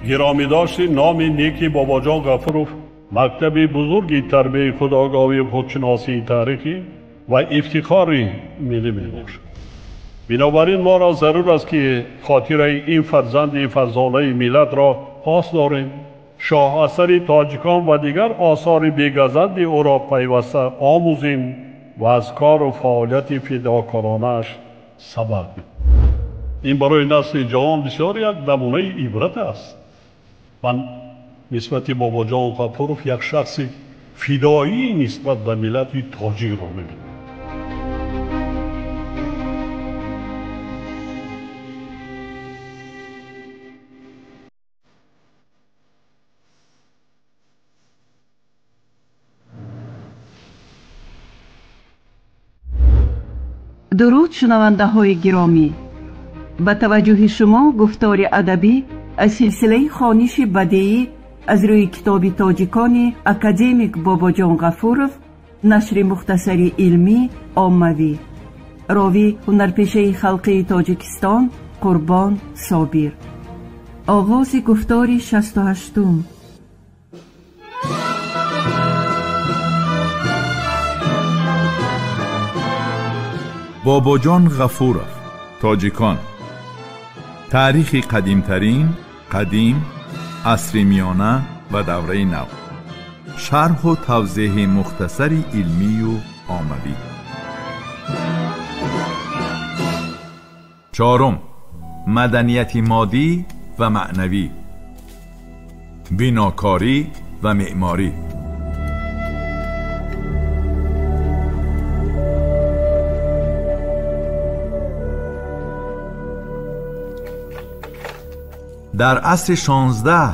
گرامی داشت نام نیکی بابا جان غفورов مکتب بزرگی تربیت خودآگاهی و خودشناسی تاریخی و افتخار ملی میباشد. بنابراین ما را ضرور است که خاطره این فرزند فرزانه ملت را پاس داریم. شاه اثر تاجیکان و دیگر آثار بی‌گزند او را پیوسته آموزیم و از کار و فعالیت فداکارانه‌اش سبق بگیریم. این برای نسل جوان بسیار یک نمونه عبرت است. من نسبت بابا جان غفورov یک شخص فدایی نسبت به ملت تاجیک را می‌بینم. درود شنونده های گرامی، به توجه شما گفتار ادبی از سلسله خوانش بدیعی از روی کتاب تاجیکان اکادمیک بابا جان غفورov، نشر مختصری علمی عاموی، راوی هنرپیشه خلقی تاجیکستان قربان صابر. آغاز گفتار 68. بابا جان غفورov، تاجیکان. تاریخی قدیمترین، قدیم، عصر میانه و دوره نو. شرح و توضیح مختصری علمی و عاموی. 4. مدنیت مادی و معنوی، بناکاری و معماری. در عصر 16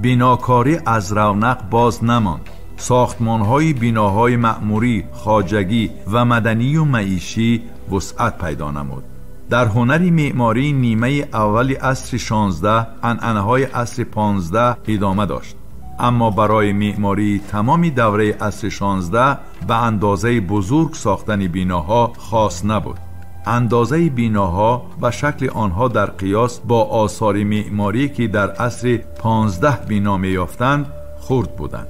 بناکاری از رونق باز نماند. ساختمان‌های بناهای معموری، خواجگی و مدنی و معیشی وسعت پیدا نمود. در هنر معماری نیمه اول عصر 16 عنعنه‌های عصر 15 ادامه داشت، اما برای معماری تمامی دوره عصر 16 به اندازه بزرگ ساختن بناها خاص نبود. اندازه بناها و شکل آنها در قیاس با آثار معماری که در عصر 15 بنا می‌یافتند خرد بودند.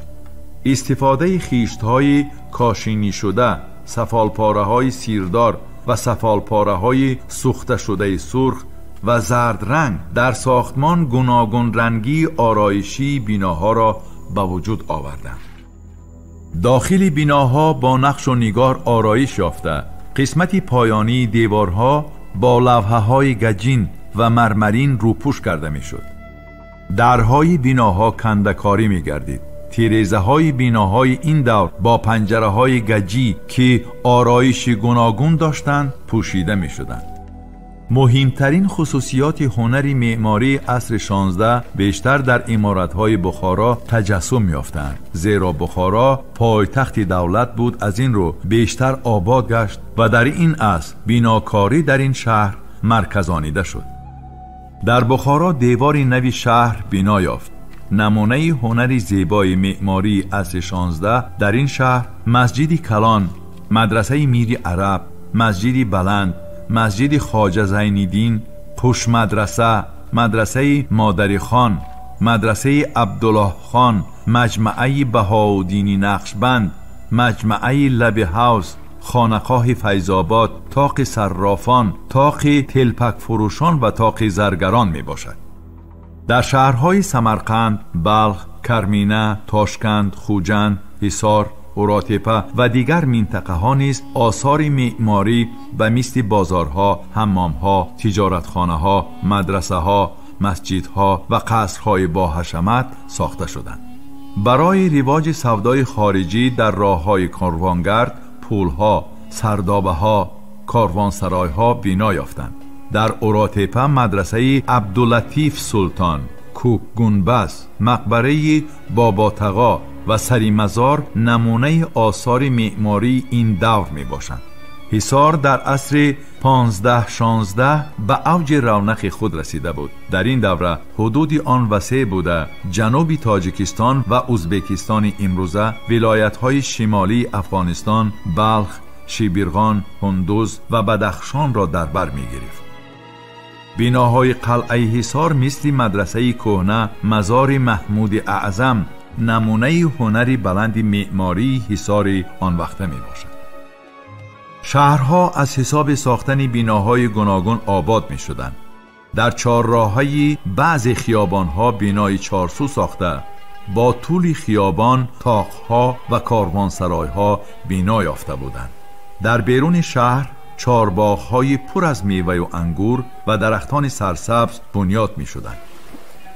استفاده خیشت‌های کاشینی شده، سفالپاره‌های سیردار و سفالپاره‌های سوخته شده سرخ و زرد رنگ در ساختمان گوناگون رنگی آرایشی بناها را به وجود آوردند. داخل بناها با نقش و نگار آرایش یافته، قسمت پایانی دیوارها با لوحه‌های گچین و مرمرین روپوش کرده می‌شد. درهای بناها کنده‌کاری می‌گردید. تیره‌های بناهای این دور با پنجره‌های گچی که آرایش گوناگون داشتند پوشیده می‌شدند. مهمترین خصوصیات هنری معماری عصر 16 بیشتر در عمارت‌های بخارا تجسم یافتند، زیرا بخارا پایتخت دولت بود. از این رو بیشتر آباد گشت و در این عصر بناکاری در این شهر مرکزانیده شد. در بخارا دیوار نوی شهر بنا یافت. نمونه هنری زیبای معماری عصر 16 در این شهر مسجد کلان، مدرسه میر عرب، مسجد بلند، مسجد خواجه زین‌الدین، پوش مدرسه، مدرسه مادری خان، مدرسه عبدالله خان، مجمعه بهاءالدین نقشبند، مجمعه لب هاوس، خانقاه فیض‌آباد، طاق صرافان، طاق تلپک فروشان و طاق زرگران می باشد. در شهرهای سمرقند، بلخ، کرمینه، تاشکند، خوجند، حصار، اوراتپه و دیگر منطقه ها نیز آثار معماری به مثل بازارها، حمامها، تجارتخانه ها، مدرسه ها، مسجدها و قصرهای با حشمت ساخته شدند. برای رواج سودای خارجی در راههای کاروانگرد، پولها، سردابه ها، کاروانسرای ها بنا یافتند. در اوراتپه مدرسه عبداللطیف سلطان، کوک گنبز، مقبره بابا تقا و سری مزار نمونه آثار معماری این دور می باشند. حصار در عصر 15-16 به اوج رونق خود رسیده بود. در این دوره حدود آن وسیع بوده جنوب تاجیکستان و ازبکستان امروزه، ولایت‌های شمالی افغانستان، بلخ، شیبرغان، هندوز و بدخشان را در بر می‌گرفت. بناهای قلعه حصار مثل مدرسه کهنه مزار محمود اعظم نمونه هنری بلند معماری حصار آن وقته می باشد. شهرها از حساب ساختن بناهای گوناگون آباد می شدند. در چهارراه‌های بعضی خیابانها بنای چارسو ساخته با طول خیابان طاقها و کاروانسرایها بنا یافته بودند. در بیرون شهر چهارباغ‌های پر از میوه و انگور و درختان سرسبز بنیاد می شدند.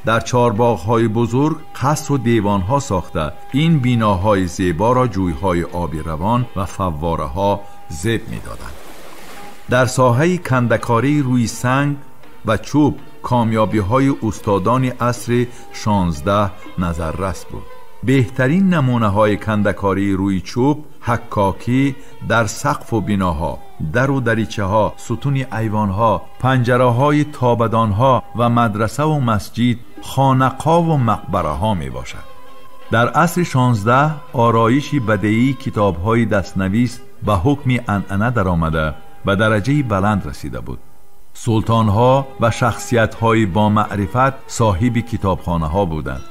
در چهارباغ‌های بزرگ قصر و دیوانها ساخته این بناهای زیبا را جویهای آبی روان و فواره‌ها زیب می دادند. در ساحه کنده‌کاری روی سنگ و چوب کامیابی‌های استادان عصر 16 نظررس بود. بهترین نمونه‌های کنده‌کاری روی چوب حکاکی در سقف و بناها، در و دریچه‌ها، ستون ایوان‌ها، پنجره‌های تابدان‌ها و مدرسه و مسجد، خانقاه و مقبره‌ها میباشد. در عصر 16 آرایش بدیعی کتاب‌های دستنویس به حکم عنعنه درآمده به درجه بلند رسیده بود. سلطان‌ها و شخصیت‌های با معرفت صاحب کتابخانه‌ها بودند.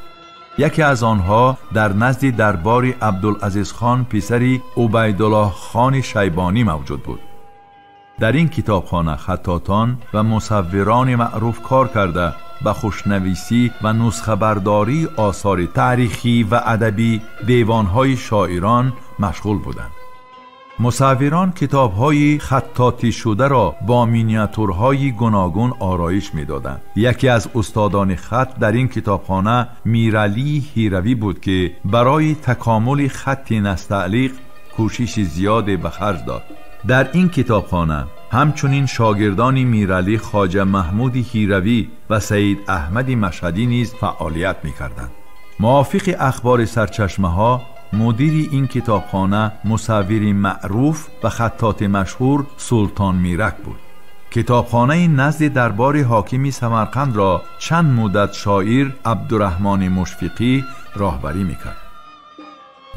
یکی از آنها در نزد دربار عبدالعزیز خان پسری عبیدالله خان شیبانی موجود بود. در این کتابخانه خطاطان و مصوران معروف کار کرده به خوشنویسی و نسخه برداری آثار تاریخی و ادبی دیوانهای شاعران مشغول بودند. مصوران کتاب‌های خطاطی شده را با مینیاتورهای گوناگون آرایش می‌دادند. یکی از استادان خط در این کتابخانه میرعلی هیروی بود که برای تکامل خط نستعلیق کوشش زیادی به خرج داد. در این کتابخانه همچنین شاگردان میرعلی خواجه محمود هیروی و سید احمد مشهدی نیز فعالیت می‌کردند. موافق اخبار سرچشمه‌ها مدیر این کتابخانه مصور معروف و خطاط مشهور سلطان میرک بود. کتابخانه نزد دربار حاکم سمرقند را چند مدت شاعر عبدالرحمن مشفقی راهبری میکرد.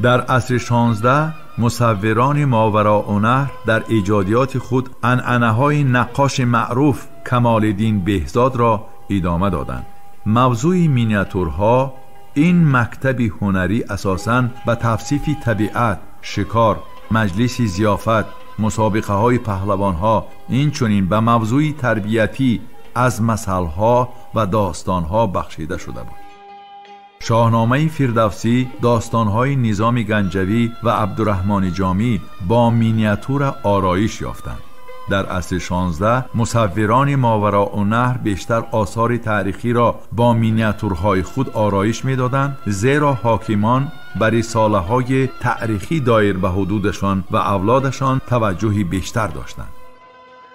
در عصر 16 مصوران ماوراء نهر در ایجادیات خود عنعنه‌های نقاش معروف کمال الدین بهزاد را ادامه دادند. موضوع مینیاتورها این مکتب هنری اساساً به توصیف طبیعت، شکار، مجلس ضیافت، مسابقه های پهلوان ها، این چنین به موضوع تربیتی از مثلها و داستان ها بخشیده شده بود. شاهنامه فردوسی، داستان های نظام گنجوی و عبدالرحمن جامی با مینیاتور آرایش یافتند. در عصر 16 مصوران ماوراء نهر بیشتر آثار تاریخی را با مینیاتورهای خود آرایش می‌دادند، زیرا حاکمان بر رساله‌های تاریخی دایر به حدودشان و اولادشان توجهی بیشتر داشتند.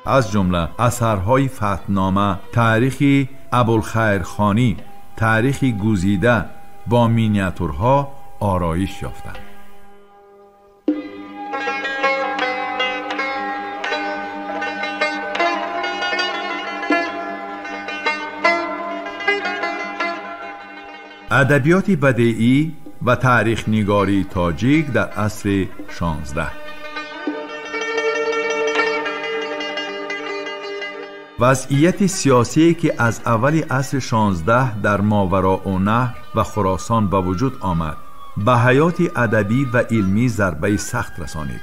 از جمله اثرهای فتحنامه، تاریخ ابوالخیرخانی، تاریخ گزیده با مینیاتورها آرایش یافتند. ادبیات بدیعی و تاریخ نگاری تاجیک در عصر 16. وضعیت سیاسی که از اول عصر 16 در ماوراء نهر و خراسان به وجود آمد به حیات ادبی و علمی ضربه سخت رسانید.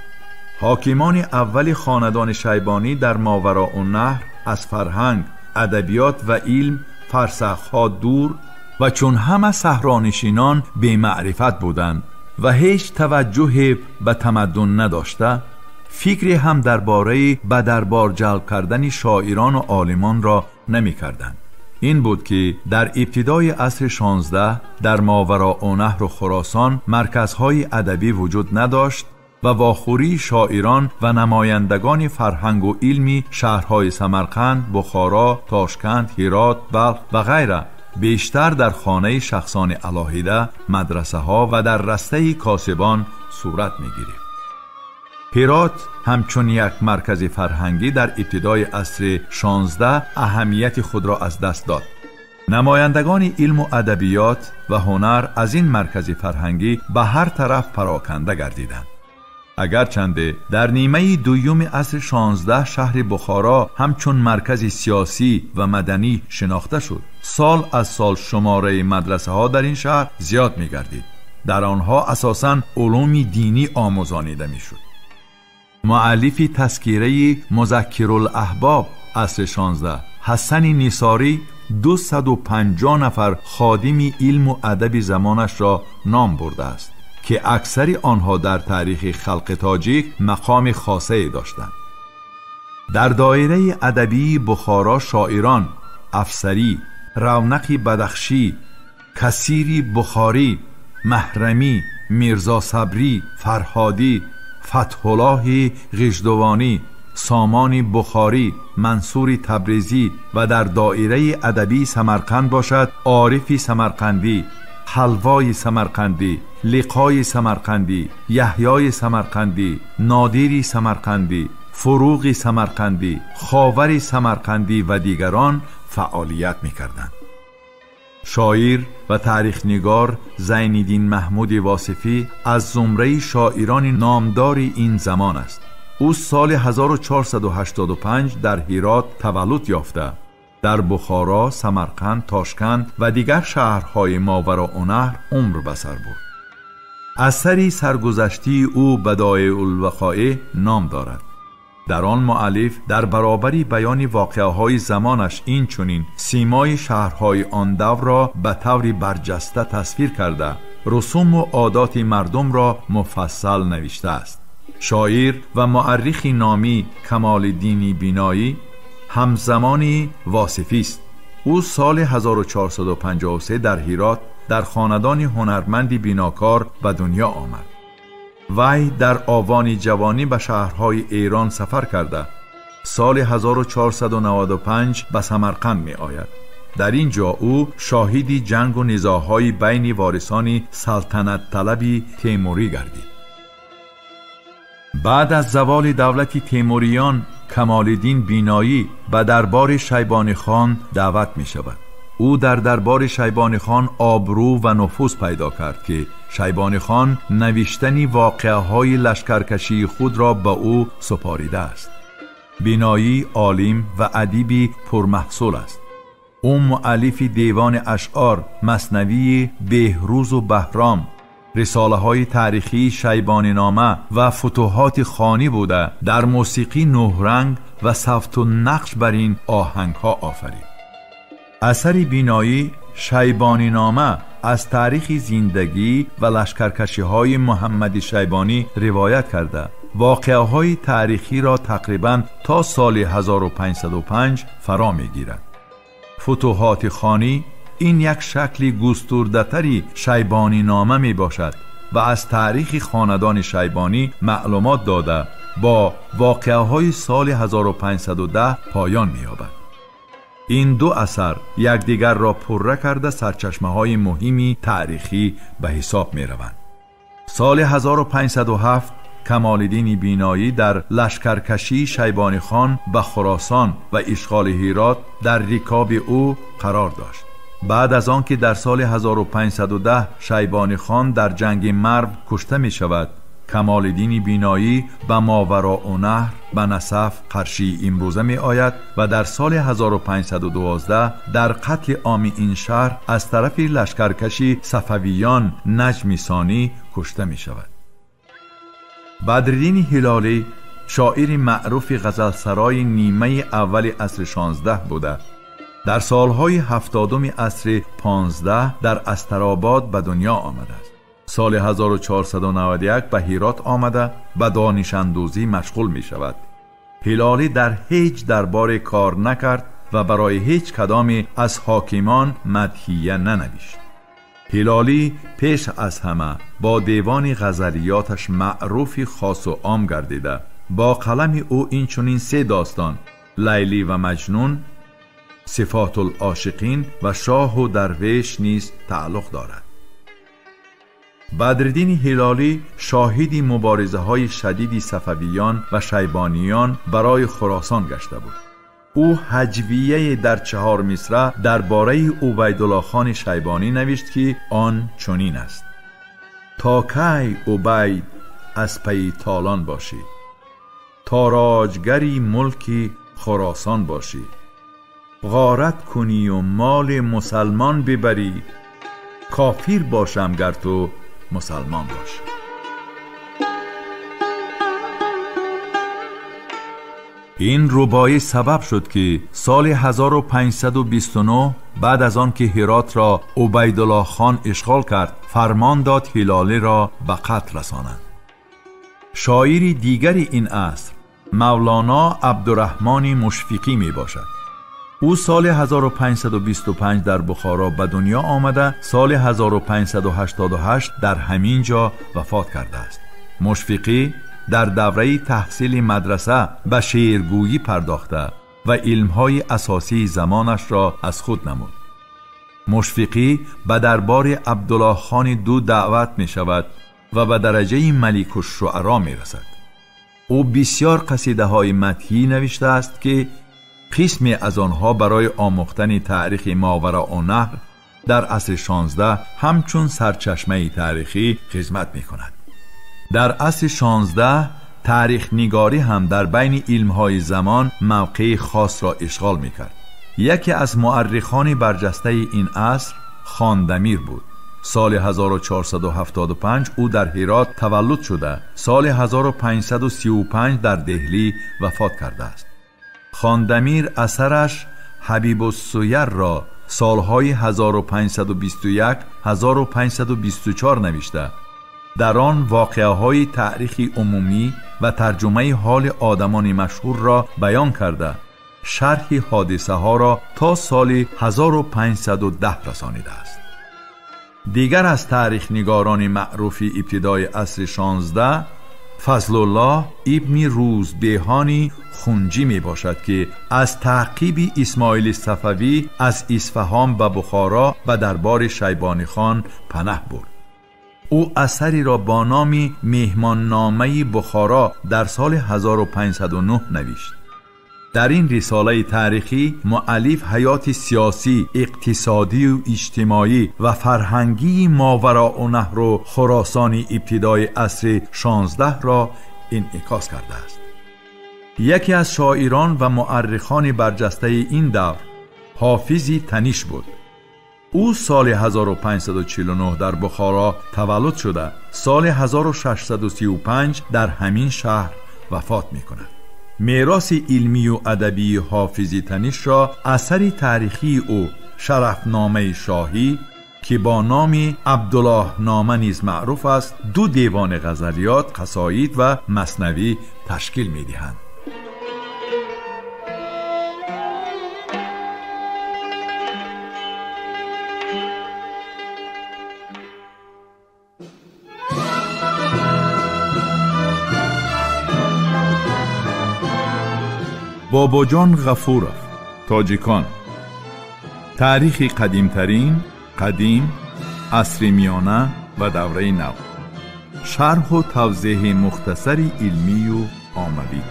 حاکمان اول خاندان شیبانی در ماوراء نهر از فرهنگ، ادبیات و علم فرسخ‌ها دور و چون همه صحرانشینان بی معرفت بودند و هیچ توجه به تمدن نداشته، فکری هم درباره به دربار جلب کردن شاعران و عالمان را نمی کردند. این بود که در ابتدای عصر 16 در ماوراء نهر و خراسان مرکزهای ادبی وجود نداشت و واخوری شاعران و نمایندگان فرهنگ و علمی شهرهای سمرقند، بخارا، تاشکند، هرات، بلخ و غیره بیشتر در خانه شخصان علاهیده، مدرسه ها و در رسته کاسبان صورت می گیرد. هرات همچون یک مرکز فرهنگی در ابتدای عصر 16 اهمیت خود را از دست داد. نمایندگان علم و ادبیات و هنر از این مرکز فرهنگی به هر طرف پراکنده گردیدند. اگرچند در نیمه دوم عصر 16 شهر بخارا همچون مرکز سیاسی و مدنی شناخته شد. سال از سال شماره مدرسه ها در این شهر زیاد می گردید. در آنها اساساً علوم دینی آموزانیده می شد. مؤلف تذکره مذکرالاحباب عصر 16 حسن نیساری 250 نفر خادم علم و ادب زمانش را نام برده است که اکثر آنها در تاریخ خلق تاجیک مقام خاصه داشتند. در دایره ادبی بخارا شاعران افسری، رونق بدخشی، کثیری بخاری، محرمی، میرزا صبری، فرهادی، فتح الله غژدوانی، سامان بخاری، منصور تبریزی و در دایره ادبی سمرقند باشد عارفی سمرقندی، حلوای سمرقندی، لقای سمرقندی، یحیای سمرقندی، نادری سمرقندی، فروغی سمرقندی، خاوری سمرقندی و دیگران فعالیت می‌کردند. شاعر و تاریخ نگار زین‌الدین محمود واصفی از زمره شاعران نامدار این زمان است. او سال 1485 در هرات تولد یافته. در بخارا، سمرقند، تاشکند و دیگر شهرهای ماوراءالنهر عمر بسر برد. اثری سرگذشتی او بدایع الوقایع نام دارد. در آن مؤلف در برابری بیان واقعه‌های زمانش این چنین سیمای شهرهای آن دور را به طوری برجسته تصویر کرده رسوم و عادات مردم را مفصل نوشته است. شاعر و مورخ نامی کمال‌الدین بینایی همزمانی واصفی است. او سال 1453 در هرات در خاندان هنرمندی بیناکار به دنیا آمد. وی در آوان جوانی به شهرهای ایران سفر کرده. سال 1495 به سمرقند می آید. در اینجا او شاهدی جنگ و نزاع‌های بین وارثان سلطنت طلبی تیموری گردید. بعد از زوال دولت تیموریان کمال‌الدین بینایی به دربار شیبانی خان دعوت می شود. او در دربار شیبانی خان آبرو و نفوذ پیدا کرد که شیبانی خان نوشتن واقعه‌های لشکرکشی خود را به او سپاریده است. بینایی عالم و ادیبی پرمحصول است. او مؤلف دیوان اشعار، مثنوی بهروز و بهرام، رساله های تاریخی شیبانی نامه و فتوحات خانی بوده. در موسیقی نهرنگ و سفت و نقش بر این آهنگ ها آفرید. اثر بینایی شیبانی نامه از تاریخ زندگی و لشکرکشی های محمد شیبانی روایت کرده. واقعه های تاریخی را تقریباً تا سال 1505 فرا می گیرد. فتوحات خانی این یک شکل گسترده‌تری شیبانی نامه می باشد و از تاریخ خاندان شیبانی معلومات داده با واقعه های سال 1510 پایان می یابد. این دو اثر یکدیگر را پره کرده سرچشمه های مهمی تاریخی به حساب می روند. سال 1507 کمال‌الدین بینایی در لشکرکشی شیبانی خان به خراسان و اشغال هرات در رکاب او قرار داشت. بعد از آن که در سال 1510 شیبانی خان در جنگ مرو کشته می شود، کمال‌الدین بینایی به ماوراءالنهر به نسف قرشی امروزه می آید و در سال 1512 در قتل عام این شهر از طرف لشکرکشی صفویان نجم ثانی کشته می شود. بدرالدین هلالی شاعر معروف غزلسرای نیمه اول عصر 16 بوده. در سالهای 70 عصر 15 در استرآباد به دنیا آمده است. سال 1491 به هرات آمده و دانش اندوزی مشغول می شود. هلالی در هیچ دربار کار نکرد و برای هیچ کدام از حاکمان مدحیه ننوشت. هلالی پیش از همه با دیوان غزلیاتش معروفی خاص و عام گردیده. با قلم او این چنین سه داستان لیلی و مجنون، صفات العاشقین و شاه و درویش نیز تعلق دارد. بدرالدین هلالی شاهدی مبارزه های شدیدی صفویان و شیبانیان برای خراسان گشته بود. او هجویه در 4 مصرع درباره عبیدالله خان شیبانی نوشت که آن چنین است: تا کی عبید از پی تالان باشی، تاراجگری ملکی خراسان باشی، غارت کنی و مال مسلمان ببری، کافر باشم گر تو مسلمان باشی. این ربایی سبب شد که سال 1529 بعد از آن که هرات را عبیدالله خان اشغال کرد، فرمان داد هلالی را به قتل رسانند. شاعری دیگر این عصر مولانا عبدالرحمن مشفقی می باشد. او سال 1525 در بخارا به دنیا آمده، سال 1588 در همین جا وفات کرده است. مشفقی در دوره تحصیل مدرسه به شعرگویی پرداخته و علمهای اساسی زمانش را از خود نمود. مشفقی به دربار عبدالله خان دو دعوت می شود و به درجه ملک الشعرا می رسد. او بسیار قصیده های مدحی نوشته است که قسمی از آنها برای آموختن تاریخ ماوراءالنهر در عصر 16 همچون سرچشمه تاریخی خدمت می کند. در عصر 16 تاریخ نگاری هم در بین علمهای زمان موقع خاص را اشغال می کرد. یکی از مورخان برجسته این عصر خاندمیر بود. سال 1475 او در هرات تولد شده، سال 1535 در دهلی وفات کرده است. خاندمیر اثرش حبیب السیر را سالهای 1521 1524 نوشته. در آن واقعه های تاریخی عمومی و ترجمه حال آدمان مشهور را بیان کرده، شرح حادثه ها را تا سال 1510 رسانیده است. دیگر از تاریخ نگاران معروف ابتدای عصر 16 فضل الله ابن روزبهانی خونجی می باشد که از تعقیب اسماعیل صفوی از اصفهان به بخارا و دربار شیبانی خان پناه برد. او اثری را با نام مهمان نامه بخارا در سال 1509 نوشت. در این رساله تاریخی مؤلف حیات سیاسی، اقتصادی و اجتماعی و فرهنگی ماوراءالنهر و خراسان ابتدای عصر 16 را انعکاس کرده است. یکی از شاعران و مورخان برجسته این دور حافظ تنیش بود. او سال 1549 در بخارا تولد شده، سال 1635 در همین شهر وفات می کند. میراث علمی و ادبی حافظ تنیش را اثری تاریخی او شرفنامه شاهی که با نام عبدالله نامه نیز معروف است، 2 دیوان غزلیات، قصاید و مثنوی تشکیل می دهند. باباجان غفورов، تاجیکان. تاریخ قدیمترین، قدیم، عصر میانه و دوره نو. شرح و توضیح مختصری علمی و عاموی.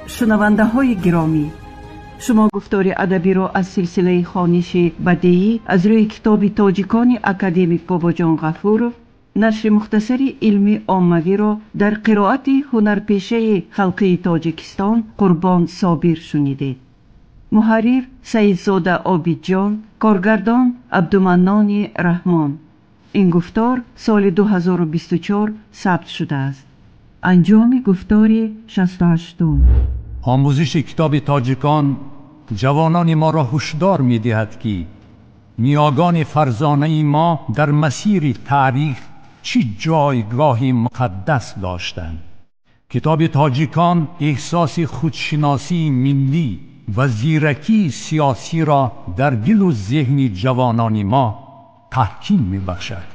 شنونده های گرامی، شما گفتار ادبی را از سلسله خوانش بدیعی از روی کتاب تاجیکان اکادمیک باباجان غفورов، نشر مختصری علمی عاموی را در قرائت هنرپیشه خلقی تاجیکستان قربان صابر شنیدید. محرر سیدزاده عابدجان، کارگردان عبدالمنان رحمان. این گفتار سال 2024 ثبت شده است. انجام گفتار 68. آموزش کتاب تاجیکان جوانان ما را هشدار می دهد که نیاگان فرزانه ما در مسیر تاریخ چی جایگاهی مقدس داشتند. کتاب تاجیکان احساس خودشناسی ملی و زیرکی سیاسی را در دل و ذهن جوانان ما تحکیم می بخشد.